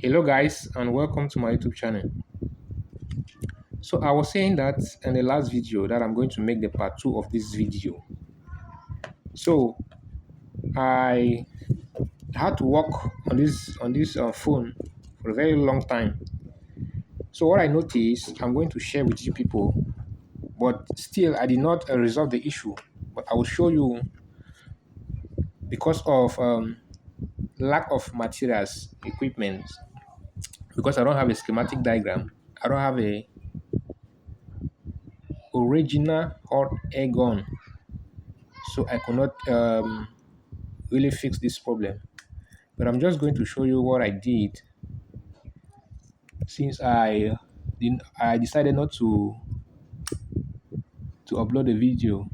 Hello guys and welcome to my YouTube channel. So I was saying that in the last video that I'm going to make the part 2 of this video. So I had to work on this phone for a very long time. So what I noticed, I'm going to share with you people, but still I did not resolve the issue. But I will show you because of lack of materials, equipment, because I don't have a schematic diagram. I don't have a original hot air gun, so I could not really fix this problem. But I'm just going to show you what I did since I decided not to upload the video.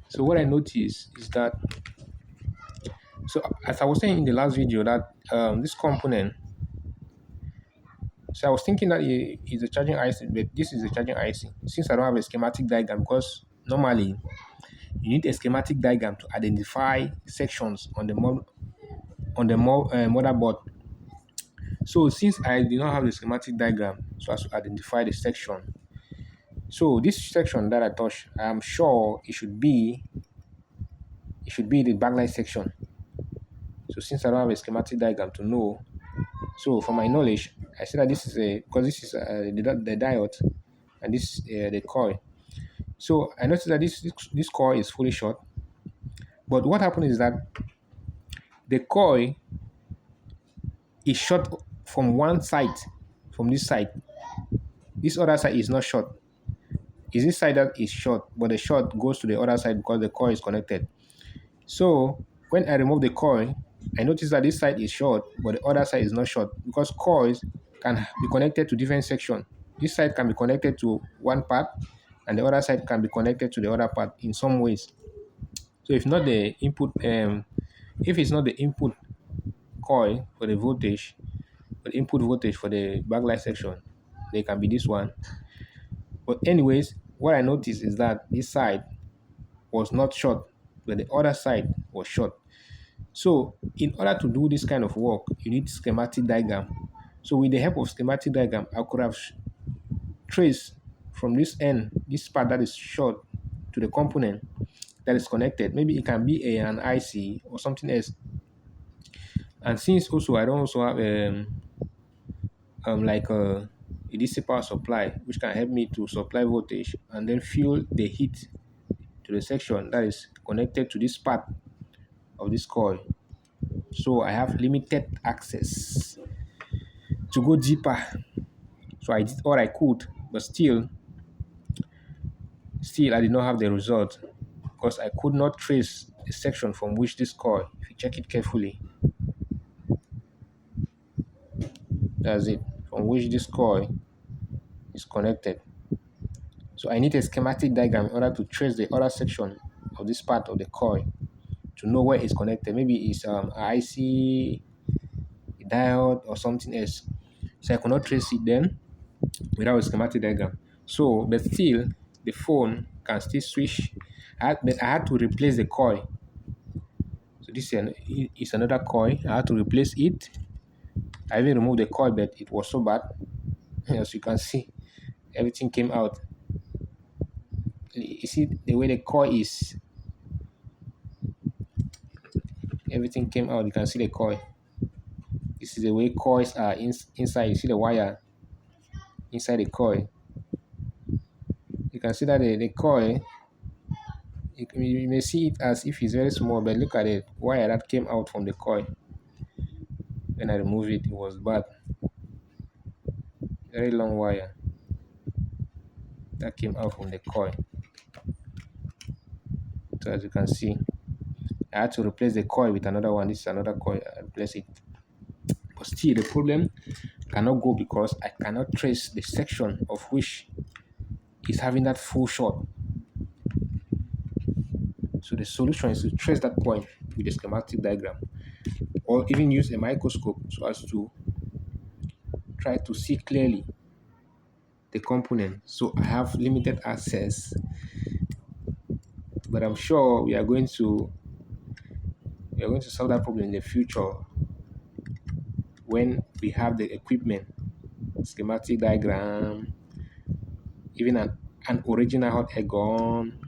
So what I noticed is that, so as I was saying in the last video, that this component, so I was thinking that it is a charging IC, but this is a charging IC since I don't have a schematic diagram, because normally you need a schematic diagram to identify sections on the motherboard. So since I did not have the schematic diagram so as to identify the section, so this section that I touched, I am sure it should be the backlight section. So since I don't have a schematic diagram to know, so for my knowledge, I say that this is because this is the diode and this the coil. So I noticed that this coil is fully short. But what happened is that the coil is short from one side, from this side. This other side is not short. Is this side that is short, but the short goes to the other side because the coil is connected. So when I remove the coil, I notice that this side is short, but the other side is not short, because coils can be connected to different sections. This side can be connected to one part, and the other side can be connected to the other part in some ways. So if it's not the input coil for the voltage, but input voltage for the backlight section, they can be this one. But anyways, what I noticed is that this side was not short, but the other side was short. So in order to do this kind of work, you need schematic diagram. So with the help of schematic diagram, I could have traced from this end, this part that is short, to the component that is connected. Maybe it can be an IC or something else. And since also I don't also have like a DC power supply, which can help me to supply voltage and then fuel the heat to the section that is connected to this part of this coil. So I have limited access to go deeper. So I did all I could, but still I did not have the result, because I could not trace the section from which this coil, if you check it carefully, that's it, from which this coil is connected. So I need a schematic diagram in order to trace the other section of this part of the coil to know where it's connected. Maybe it's IC, a diode, or something else. So I cannot trace it then without a schematic diagram. So, but still, the phone can still switch. But I had to replace the coil. So this is another coil. I had to replace it. I even removed the coil, but it was so bad. As you can see, everything came out. You see the way the coil is. Everything came out. You can see the coil. This is the way coils are inside. You see the wire inside the coil. You can see that the coil, you may see it as if it's very small, but look at the wire that came out from the coil. When I removed it, it was bad. Very long wire that came out from the coil. So as you can see, I had to replace the coil with another one. This is another coil. I replace it. But still, the problem cannot go because I cannot trace the section of which is having that full short. So the solution is to trace that point with a schematic diagram, or even use a microscope so as to try to see clearly the component. So I have limited access, but I'm sure we are going to solve that problem in the future. when we have the equipment, schematic diagram, even an original hot air gun,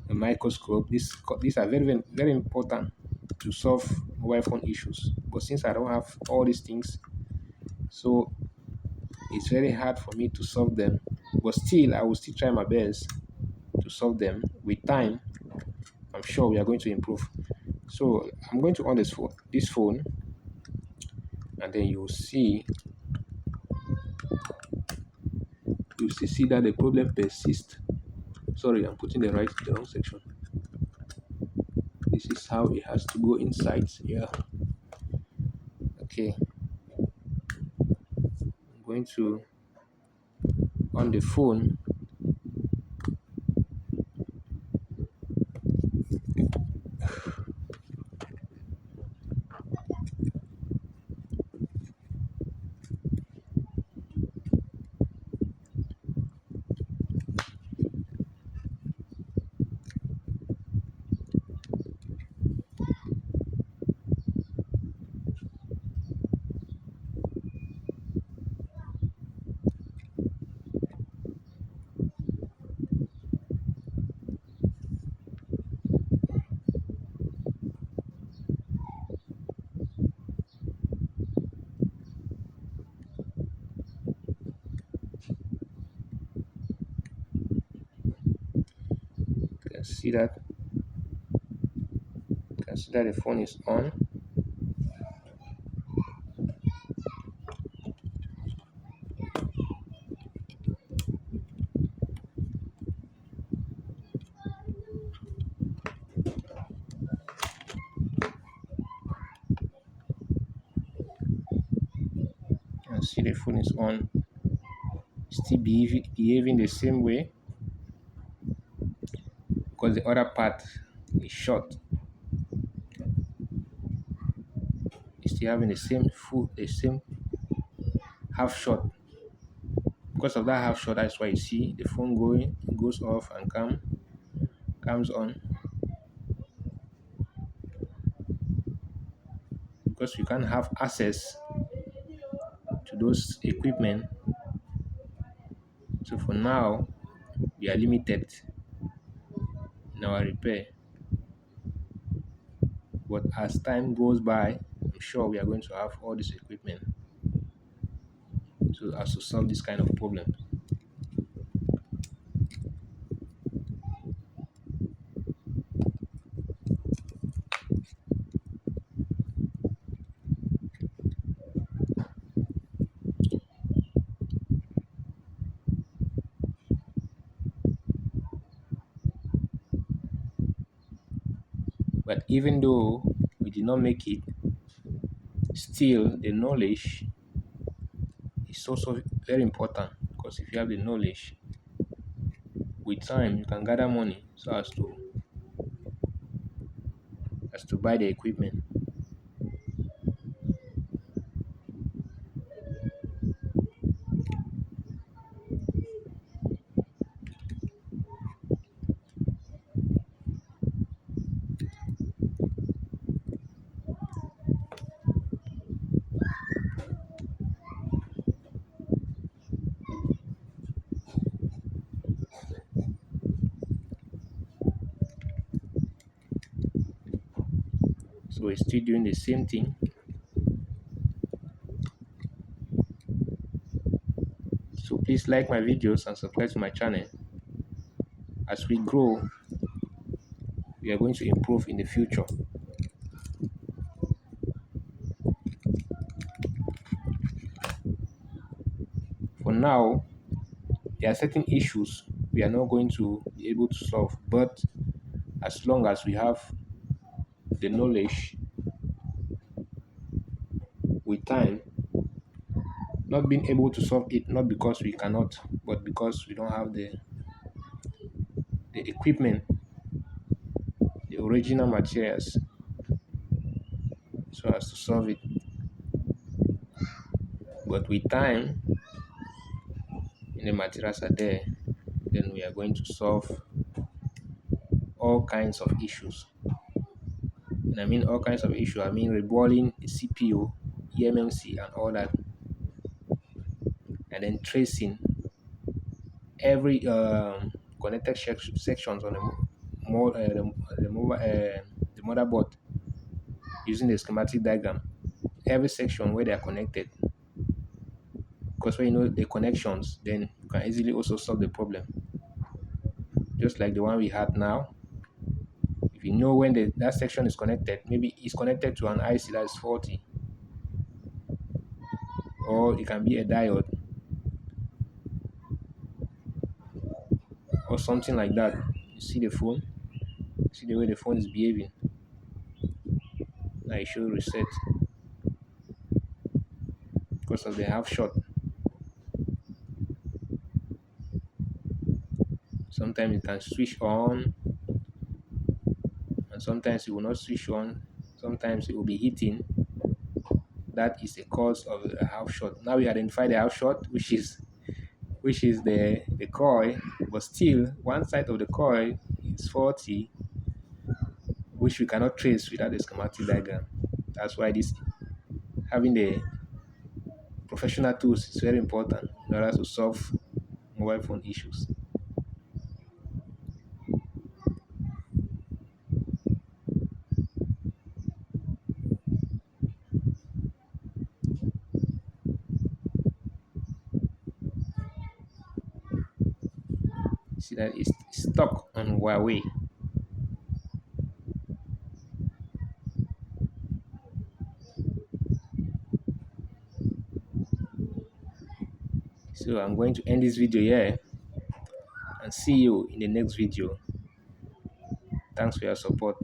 a microscope. These are very, very, very important to solve mobile phone issues. But since I don't have all these things, so it's very hard for me to solve them. But still, I will still try my best to solve them. With time, I'm sure we are going to improve. So I'm going to on this phone, and then you see that the problem persists. Sorry, I'm putting the wrong section. This is how it has to go inside. Yeah. Okay. I'm going to on the phone you can see that the phone is on. You can see the phone is on. Still behaving the same way because the other part is short. It's still having the same half shot. Because of that half shot, that's why you see the phone goes off and comes on. Because we can't have access to those equipment. So for now, we are limited in our repair. But as time goes by, I'm sure we are going to have all this equipment so as to solve this kind of problem. But even though we did not make it, still the knowledge is also very important because if you have the knowledge, with time you can gather money so as to buy the equipment. So we're still doing the same thing. So please like my videos and subscribe to my channel. As we grow, we are going to improve in the future. For now, there are certain issues we are not going to be able to solve, but as long as we have the knowledge, with time, not being able to solve it, not because we cannot, but because we don't have the equipment, the original materials, so as to solve it. But with time, when the materials are there, then we are going to solve all kinds of issues. I mean all kinds of issue. I mean reballing the CPU, eMMC, and all that, and then tracing every connected sections on the the motherboard using the schematic diagram. Every section where they are connected, because when you know the connections, then you can easily also solve the problem. Just like the one we had now, if you know when that section is connected, maybe it's connected to an IC that is faulty, or it can be a diode or something like that. You see the phone, see the way the phone is behaving. Now it should reset because of the half shot. Sometimes it can switch on, and sometimes it will not switch on. Sometimes it will be heating. That is a cause of a half shot. Now we identify the half shot, which is the coil, but still one side of the coil is faulty, which we cannot trace without the schematic diagram. That's why this having the professional tools is very important in order to solve mobile phone issues. See that it's stuck on Huawei. So I'm going to end this video here and see you in the next video. Thanks for your support.